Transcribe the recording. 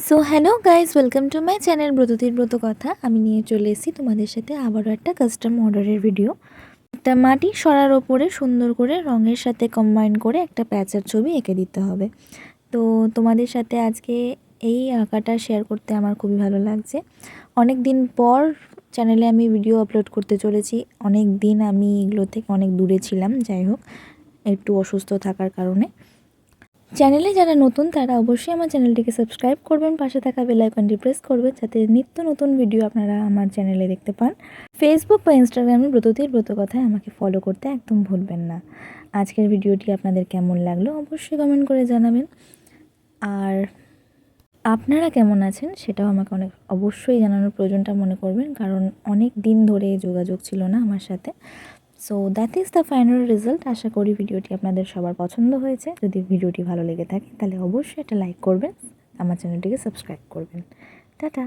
So hello guys, welcome to my channel ব্রততির ব্রত কথা। আমি নিয়ে চলে এসেছি তোমাদের সাথে আবারও একটা কাস্টম অর্ডারের ভিডিও। একটা মাটির সরার ওপরে সুন্দর করে রঙের সাথে কম্বাইন করে একটা প্যাচের ছবি এঁকে দিতে হবে। তো তোমাদের সাথে আজকে এই আঁকাটা শেয়ার করতে আমার খুবই ভালো লাগছে। অনেক দিন পর চ্যানেলে আমি ভিডিও আপলোড করতে চলেছি। অনেক দিন আমি এগুলো থেকে অনেক দূরে ছিলাম, যাই হোক একটু অসুস্থ থাকার কারণে। চ্যানেলে যারা নতুন তারা অবশ্যই আমার চ্যানেলটিকে সাবস্ক্রাইব করবেন, পাশে থাকা বেল আইকনটি প্রেস করবেন যাতে নিত্য নতুন ভিডিও আপনারা আমার চ্যানেলে দেখতে পান। ফেসবুক বা ইনস্টাগ্রামে ব্রততির ব্রত কথায় আমাকে ফলো করতে একদম ভুলবেন না। আজকের ভিডিওটি আপনাদের কেমন লাগলো অবশ্যই কমেন্ট করে জানাবেন। আর আপনারা কেমন আছেন সেটাও আমাকে অবশ্যই জানানোর প্রয়োজনটা মনে করবেন, কারণ অনেক দিন ধরে যোগাযোগ ছিল না আমার সাথে। So that is the final result. আশা করি ভিডিওটি আপনাদের সবার পছন্দ হয়েছে। যদি ভিডিওটি ভালো লেগে থাকে তাহলে অবশ্যই একটা লাইক করবেন, আমার চ্যানেলটিকে সাবস্ক্রাইব করবেন। টাটা।